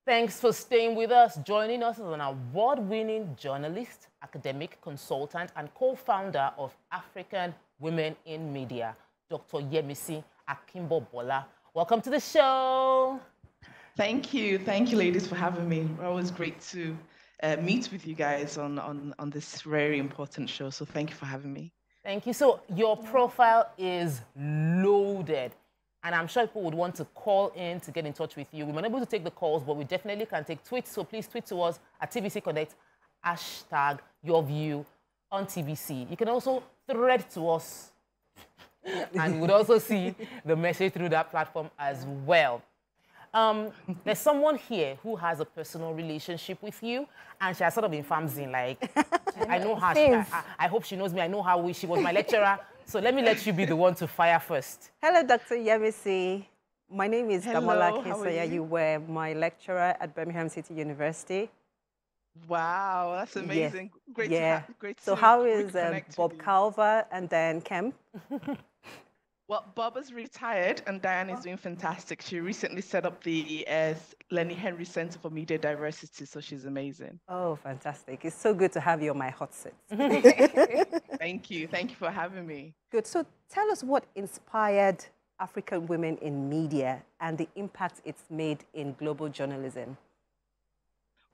Thanks for staying with us. Joining us is an award-winning journalist, academic consultant, and co-founder of African Women in Media, Dr. Yemisi Akinbobola. Welcome to the show. Thank you, ladies, for having me. Always great to meet with you guys on this very important show. So thank you for having me. Thank you. So your profile is loaded. And I'm sure people would want to call in to get in touch with you. We're not able to take the calls, but we definitely can take tweets. So please tweet to us at TVC Connect, hashtag your view on TVC. You can also thread to us. And you would also see the message through that platform as well. There's someone here who has a personal relationship with you, and she has sort of been famsing, like, I know her. I hope she knows me. I know how she was my lecturer. So let me let you be the one to fire first. Hello, Dr. Yemisi. My name is Damola How are Kinsaya. You were my lecturer at Birmingham City University. Wow, that's amazing. Yeah. Great yeah. to great So to how is reconnect Bob Calver and then Kem? Well, Bob is retired and Diane is doing fantastic. She recently set up the Lenny Henry Center for Media Diversity, so she's amazing. Oh, fantastic. It's so good to have you on my hot seat. Thank you. Thank you for having me. Good. So tell us what inspired African women in media and the impact it's made in global journalism.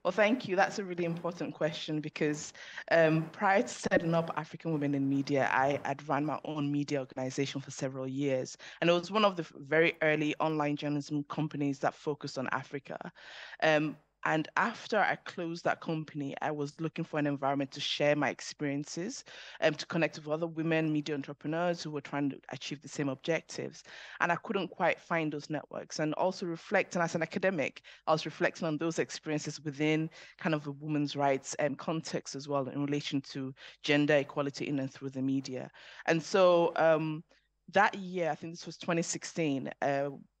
Well, thank you. That's a really important question because prior to setting up African Women in Media, I had run my own media organization for several years. And it was one of the very early online journalism companies that focused on Africa. And after I closed that company, I was looking for an environment to share my experiences, to connect with other women, media entrepreneurs who were trying to achieve the same objectives. And I couldn't quite find those networks. And also reflecting as an academic, I was reflecting on those experiences within kind of a women's rights context as well in relation to gender equality in and through the media. And so that year, I think this was 2016,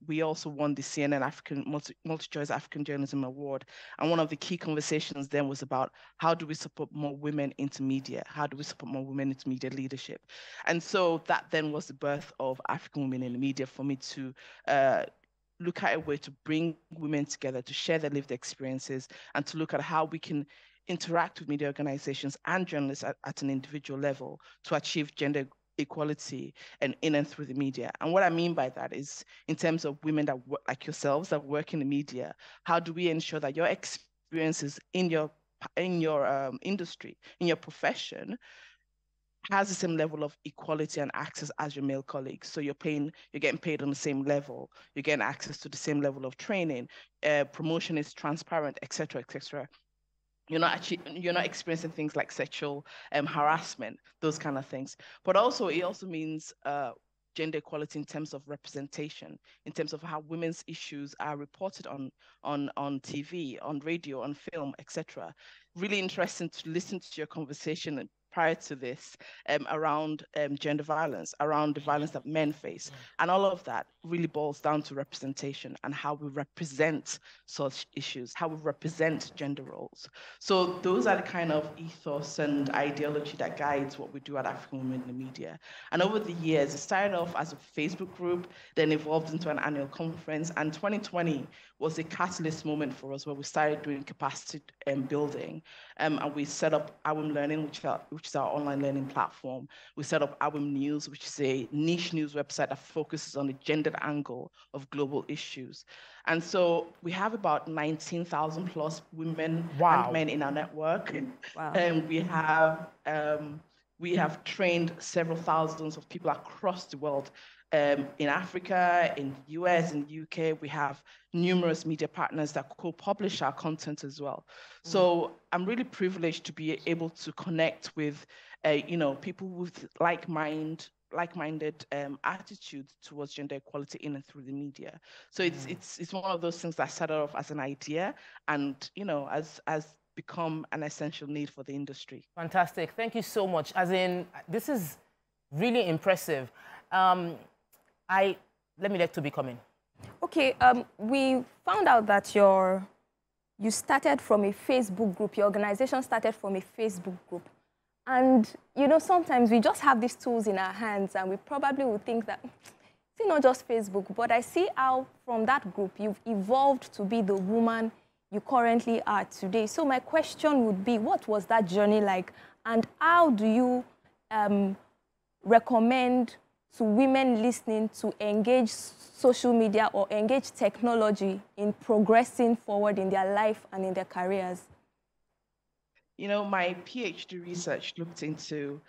we also won the CNN African Multi-Choice African Journalism Award. And one of the key conversations then was about how do we support more women into media? How do we support more women into media leadership? And so that then was the birth of African Women in the Media for me to look at a way to bring women together, to share their lived experiences, and to look at how we can interact with media organizations and journalists at an individual level to achieve gender equality and in and through the media. And what I mean by that is in terms of women that work like yourselves that work in the media, how do we ensure that your experiences in your industry, in your profession, has the same level of equality and access as your male colleagues? So you're getting paid on the same level, you're getting access to the same level of training, promotion is transparent, et cetera, et cetera. You're not experiencing things like sexual harassment, those kind of things. But also, it also means gender equality in terms of representation, in terms of how women's issues are reported on TV, on radio, on film, etc. Really interesting to listen to your conversation prior to this around gender violence, around the violence that men face. And all of that really boils down to representation and how we represent such issues, how we represent gender roles. So those are the kind of ethos and ideology that guides what we do at African Women in the Media. And over the years, it started off as a Facebook group, then evolved into an annual conference. And 2020 was a catalyst moment for us where we started doing capacity building. And we set up AWIM Learning, which is our online learning platform. We set up AWIM News, which is a niche news website that focuses on the gendered angle of global issues. And so we have about 19,000 plus women and men in our network. Wow. And we have trained several thousands of people across the world. In Africa, in the US, in the UK, we have numerous media partners that co-publish our content as well. So I'm really privileged to be able to connect with, people with like-minded attitude towards gender equality in and through the media. So it's one of those things that started off as an idea and, has become an essential need for the industry. Fantastic. Thank you so much. This is really impressive. Let me let Toby come in. Okay, we found out that you started from a Facebook group. Your organization started from a Facebook group. And, sometimes we just have these tools in our hands and we probably would think that it's not just Facebook. But I see how from that group, you've evolved to be the woman you currently are today. So my question would be, what was that journey like, and how do you recommend to women listening to engage social media or engage technology in progressing forward in their life and in their careers? You know, my PhD research looked into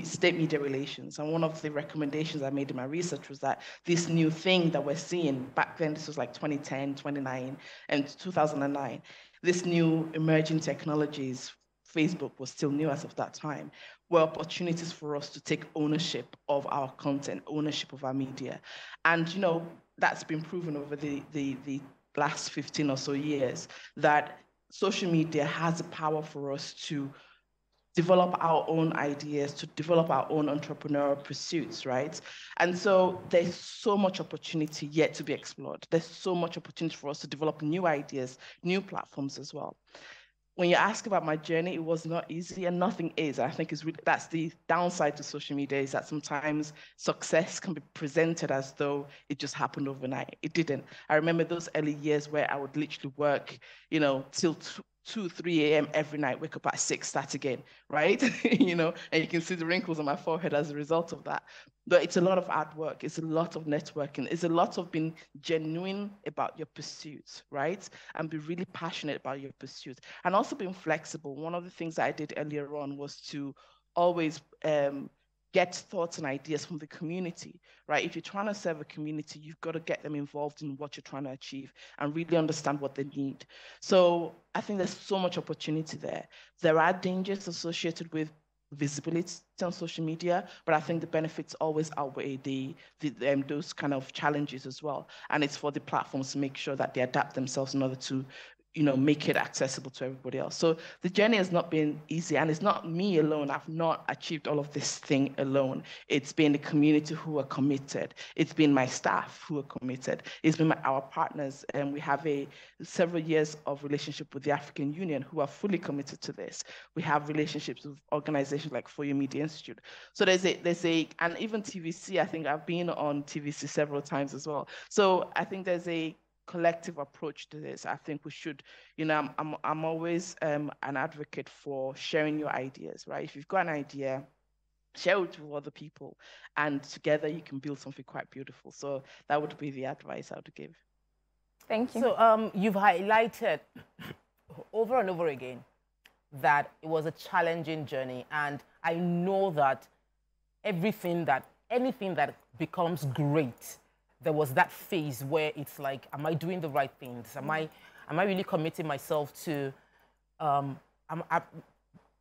state media relations, and one of the recommendations I made in my research was that this new thing that we're seeing back then, this was like 2010, 2009, and 2009, this new emerging technologies, Facebook was still new as of that time, were opportunities for us to take ownership of our content, ownership of our media. And, you know, that's been proven over the last 15 or so years that social media has the power for us to develop our own ideas, to develop our own entrepreneurial pursuits, right? And so there's so much opportunity yet to be explored. There's so much opportunity for us to develop new ideas, new platforms as well. When you ask about my journey, it was not easy, and nothing is. I think that's the downside to social media, is that sometimes success can be presented as though it just happened overnight. It didn't. I remember those early years where I would literally work, you know, till 2, 3 a.m. every night, wake up at 6, start again, right? You know, and you can see the wrinkles on my forehead as a result of that. But it's a lot of hard work. It's a lot of networking. It's a lot of being genuine about your pursuits, right? And be really passionate about your pursuits. And also being flexible. One of the things that I did earlier on was to always get thoughts and ideas from the community, right? If you're trying to serve a community, you've got to get them involved in what you're trying to achieve and really understand what they need. So I think there's so much opportunity there. There are dangers associated with visibility on social media, but I think the benefits always outweigh those kind of challenges as well. And it's for the platforms to make sure that they adapt themselves in order to, you know, make it accessible to everybody else. So the journey has not been easy, and it's not me alone. I've not achieved all of this thing alone. It's been the community who are committed. It's been my staff who are committed. It's been our partners, and we have several years of relationship with the African Union who are fully committed to this. We have relationships with organizations like For Your Media Institute. So and even TVC, I think I've been on TVC several times as well. So I think there's a collective approach to this. I think we should, you know, I'm always an advocate for sharing your ideas, right? If you've got an idea, share it with other people, and together you can build something quite beautiful. So that would be the advice I would give. Thank you. So you've highlighted over and over again that it was a challenging journey, and I know that anything that becomes great, there was that phase where it's like, am I doing the right things? Am I really committing myself to,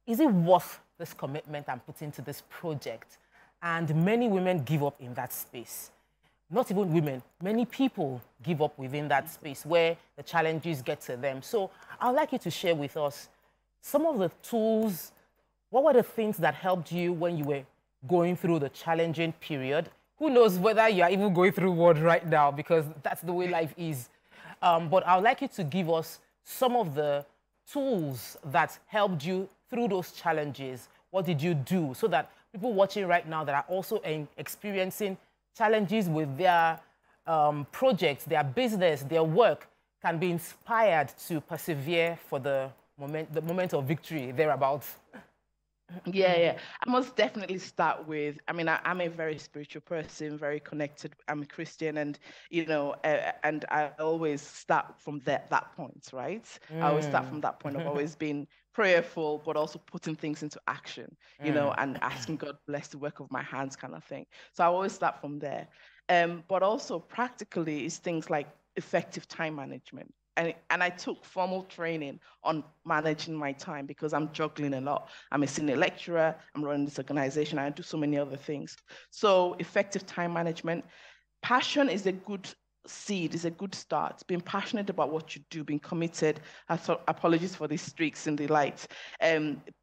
is it worth this commitment I'm putting to this project? And many women give up in that space. Not even women, many people give up within that space where the challenges get to them. So I'd like you to share with us some of the tools. What were the things that helped you when you were going through the challenging period? Who knows whether you are even going through one right now, because that's the way life is. But I would like you to give us some of the tools that helped you through those challenges. What did you do so that people watching right now that are also experiencing challenges with their projects, their business, their work, can be inspired to persevere for the moment of victory thereabouts? Yeah. I must definitely start with, I mean, I'm a very spiritual person, very connected. I'm a Christian, and, you know, and I always start from that point, right? I always start from that point of always being prayerful, but also putting things into action, you know, and asking God bless the work of my hands kind of thing. So I always start from there. But also practically is things like effective time management. And I took formal training on managing my time because I'm juggling a lot. I'm a senior lecturer, I'm running this organization, and I do so many other things. So effective time management. Passion is a good seed, is a good start. Being passionate about what you do, being committed. Apologies for the streaks in the light.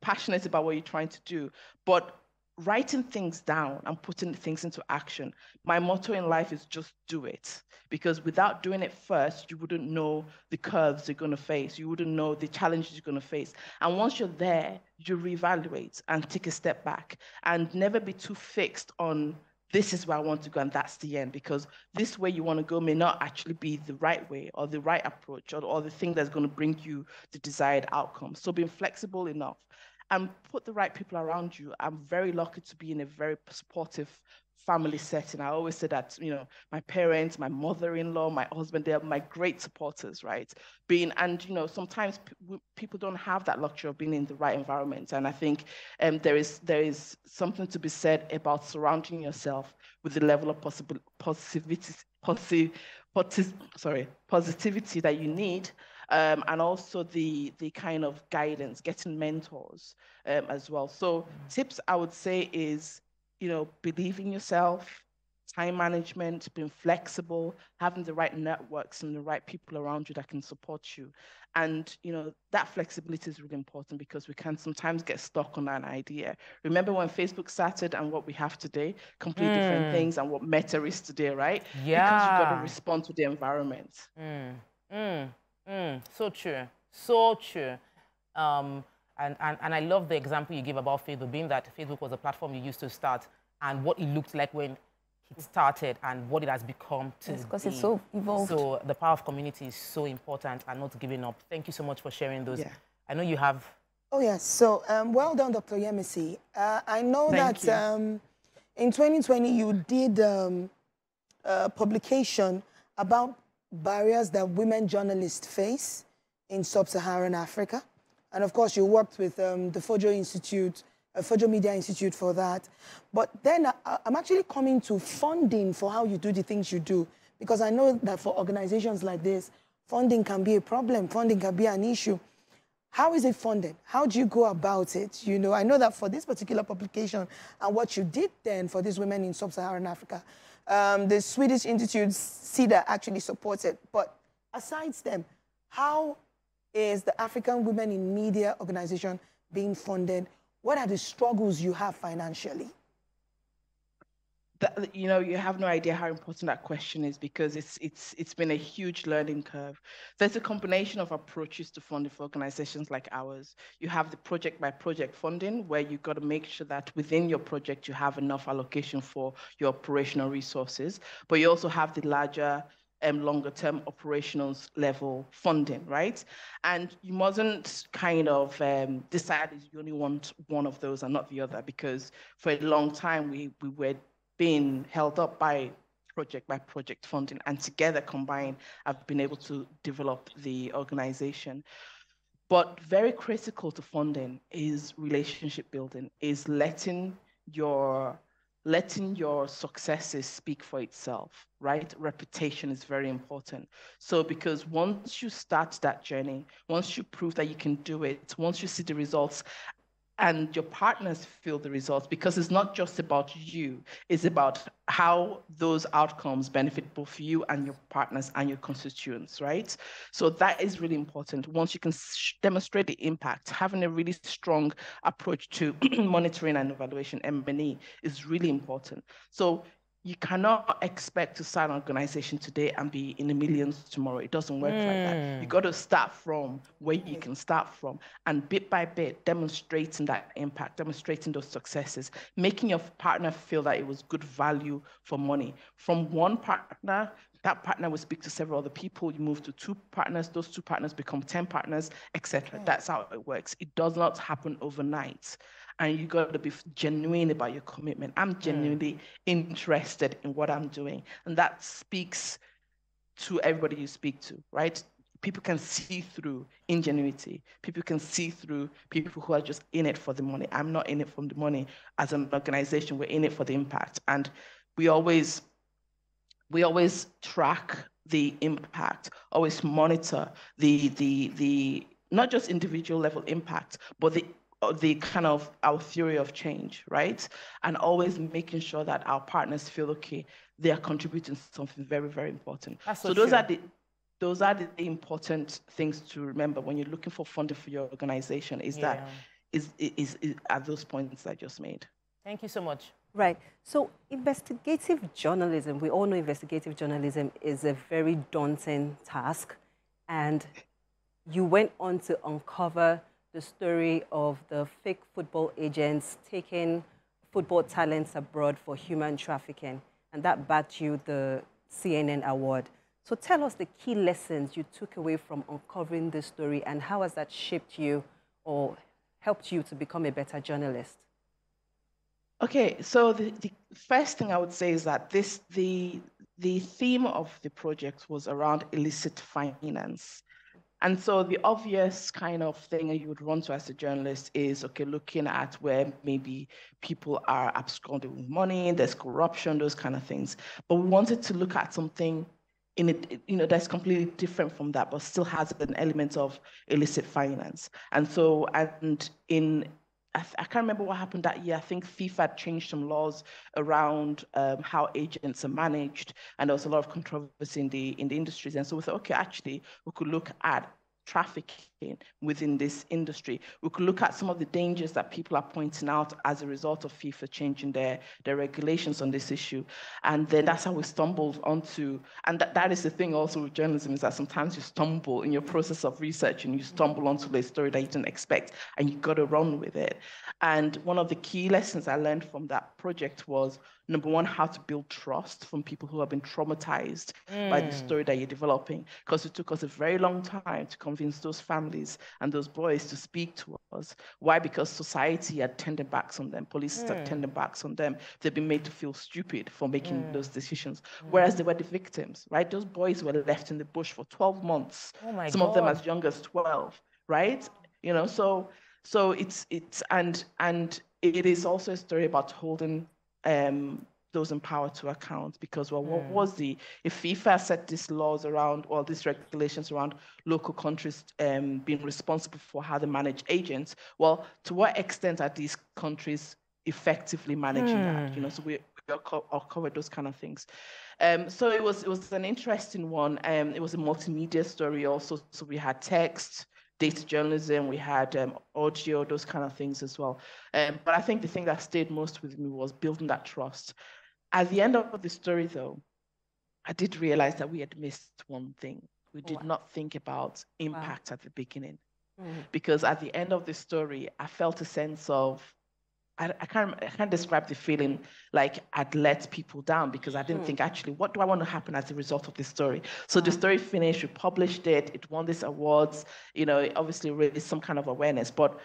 Passionate about what you're trying to do. But writing things down and putting things into action. My motto in life is just do it. Because without doing it first, you wouldn't know the curves you're going to face. You wouldn't know the challenges you're going to face. And once you're there, you reevaluate and take a step back and never be too fixed on this is where I want to go and that's the end, because this way you want to go may not actually be the right way or the right approach or the thing that's going to bring you the desired outcome. So being flexible enough and put the right people around you. I'm very lucky to be in a very supportive family setting. I always say that, you know, my parents, my mother-in-law, my husband, they're my great supporters, right? And, you know, sometimes people don't have that luxury of being in the right environment. And I think there is something to be said about surrounding yourself with the level of positivity that you need, and also the kind of guidance, getting mentors as well. So tips I would say is, you know, believe in yourself, time management, being flexible, having the right networks and the right people around you that can support you. And, you know, that flexibility is really important because we can sometimes get stuck on an idea. Remember when Facebook started and what we have today, completely different things, and what Meta is today, right? Yeah. Because you've got to respond to the environment. So true. So true. And I love the example you give about Facebook, being that Facebook was a platform you used to start and what it looked like when it started and what it has become today. Because it's so evolved. So the power of community is so important and not giving up. Thank you so much for sharing those. Yeah. I know you have... Oh, yes. So, well done, Dr. Yemisi. I know that in 2020, you did a publication about barriers that women journalists face in sub-Saharan Africa. And of course, you worked with the Fojo Institute, Fojo Media Institute for that. But then I'm actually coming to funding for how you do the things you do, because I know that for organizations like this, funding can be a problem, funding can be an issue. How is it funded? How do you go about it? You know, I know that for this particular publication and what you did then for these women in sub-Saharan Africa, the Swedish Institute, CEDA, actually supported. But aside them, how is the African Women in Media organization being funded? What are the struggles you have financially? You know, you have no idea how important that question is, because it's been a huge learning curve. There's a combination of approaches to funding for organizations like ours. You have the project by project funding, where you've got to make sure that within your project you have enough allocation for your operational resources, but you also have the larger longer term operations level funding, right? And you mustn't kind of decide you only want one of those and not the other, because for a long time we were being held up by project funding, and together combined I've been able to develop the organization. But very critical to funding is relationship building, is letting your successes speak for itself, right? Reputation is very important. So because once you start that journey, once you prove that you can do it, once you see the results and your partners feel the results, because it's not just about you, it's about how those outcomes benefit both you and your partners and your constituents, right? So that is really important. Once you can demonstrate the impact, having a really strong approach to monitoring and evaluation, M&E, is really important. So you cannot expect to start an organization today and be in the millions tomorrow. It doesn't work like that. You got to start from where you can start from, and bit by bit demonstrating that impact, demonstrating those successes, making your partner feel that it was good value for money. From one partner, that partner will speak to several other people. You move to 2 partners, those 2 partners become 10 partners, etc. That's how it works. It does not happen overnight. And you got to be genuine about your commitment. I'm genuinely interested in what I'm doing. And that speaks to everybody you speak to, right? People can see through ingenuity. People can see through people who are just in it for the money. I'm not in it for the money. As an organization, we're in it for the impact. And we always track the impact, always monitor the not just individual level impact, but the kind of our theory of change, right? And always making sure that our partners feel okay, they are contributing something very, very important. So those are the important things to remember when you're looking for funding for your organization, is that is at those points I just made. Thank you so much. Right. So investigative journalism, we all know investigative journalism is a very daunting task. And you went on to uncover the story of the fake football agents taking football talents abroad for human trafficking, and that backed you the CNN award. So tell us the key lessons you took away from uncovering this story, and how has that shaped you or helped you to become a better journalist? Okay, so the first thing I would say is that the theme of the project was around illicit finance. And so the obvious kind of thing you would run to as a journalist is, okay, looking at where maybe people are absconding with money, there's corruption, those kind of things. But we wanted to look at something in it, that's completely different from that, but still has an element of illicit finance. And so, I can't remember what happened that year. I think FIFA had changed some laws around how agents are managed, and there was a lot of controversy in the industries. And so we thought, okay, actually, we could look at trafficking within this industry. We could look at some of the dangers that people are pointing out as a result of FIFA changing their regulations on this issue. And then that's how we stumbled onto, and that is the thing also with journalism, is that sometimes you stumble in your process of research and you stumble onto a story that you didn't expect, and you got to run with it. And one of the key lessons I learned from that project was, number one, how to build trust from people who have been traumatized by the story that you're developing. Because it took us a very long time to convince those families and those boys to speak to us. Why? Because society had turned their backs on them. Police had turned their backs on them. They've been made to feel stupid for making those decisions. Whereas they were the victims, right? Those boys were left in the bush for 12 months. Oh my Some God. Of them as young as 12, right? So it's and it is also a story about holding those in power to account, because what was if FIFA set these laws around, or these regulations around local countries being responsible for how they manage agents, well, to what extent are these countries effectively managing that? So we covered those kind of things. So it was an interesting one. It was a multimedia story also, so we had text, data journalism, we had audio, those kind of things as well. But I think the thing that stayed most with me was building that trust. At the end of the story, though, I did realize that we had missed one thing. We did not think about impact at the beginning. Because at the end of the story, I felt a sense of, I can't describe the feeling like I'd let people down, because I didn't think, actually, what do I want to happen as a result of this story? So the story finished, we published it, it won these awards, it obviously raised some kind of awareness, but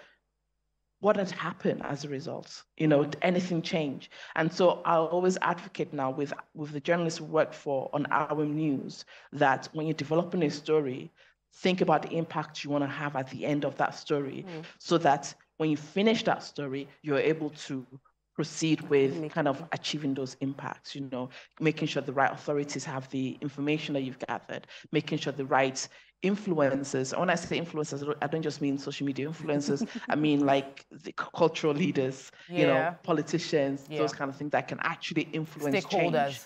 what had happened as a result? Anything change? And so I'll always advocate now with the journalists we work for on our news, that when you're developing a story, think about the impact you want to have at the end of that story, so that when you finish that story, you're able to proceed with kind of achieving those impacts, making sure the right authorities have the information that you've gathered, making sure the right influencers, when I say influencers, I don't just mean social media influencers, I mean like the cultural leaders, politicians, those kind of things that can actually influence change.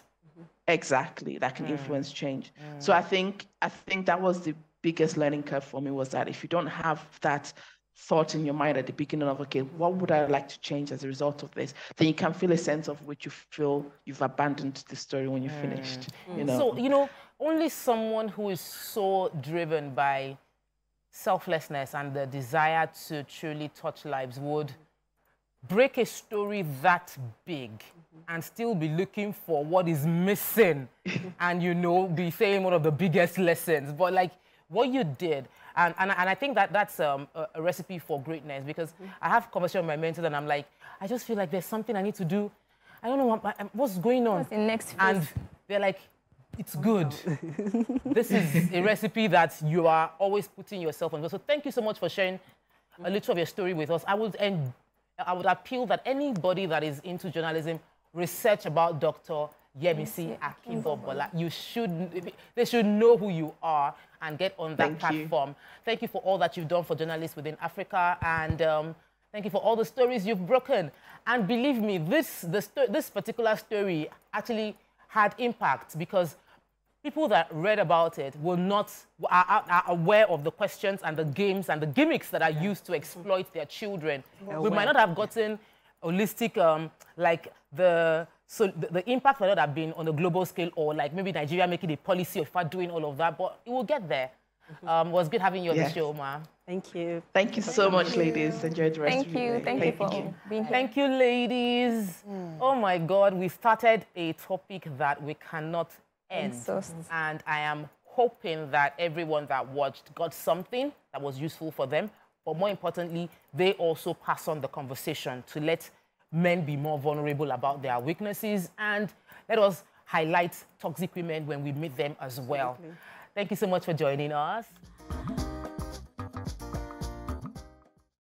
Exactly, that can influence change. So I think that was the biggest learning curve for me, was that if you don't have that thought in your mind at the beginning of, okay, what would I like to change as a result of this, then you can feel a sense of which you feel you've abandoned the story when you're finished. So, only someone who is so driven by selflessness and the desire to truly touch lives would break a story that big and still be looking for what is missing and, be saying one of the biggest lessons. But like what you did, and I think that's a recipe for greatness, because I have conversations with my mentors and I'm like, I just feel like there's something I need to do. I don't know what's going on. What's the next phase? And they're like, it's good. This is a recipe that you are always putting yourself on. So thank you so much for sharing a little of your story with us. I would appeal that anybody that is into journalism, research about Dr. Yemisi Akinbobola. They should know who you are and get on that platform. Thank you for all that you've done for journalists within Africa, and thank you for all the stories you've broken. And believe me, this particular story actually had impact, because people that read about it are aware of the questions and the games and the gimmicks that are used to exploit their children. We might not have gotten holistic, so the impact might not have been on a global scale, or like maybe Nigeria making a policy of doing all of that, but it will get there. It was good having you on the show, Ma. Thank you. Thank you so much, ladies. Enjoy the rest of your day. Thank you for being here. Thank you, ladies. Oh my God, we started a topic that we cannot end. And I am hoping that everyone that watched got something that was useful for them. But more importantly, they also pass on the conversation to let men be more vulnerable about their weaknesses, and let us highlight toxic women when we meet them as well. Thank you so much for joining us.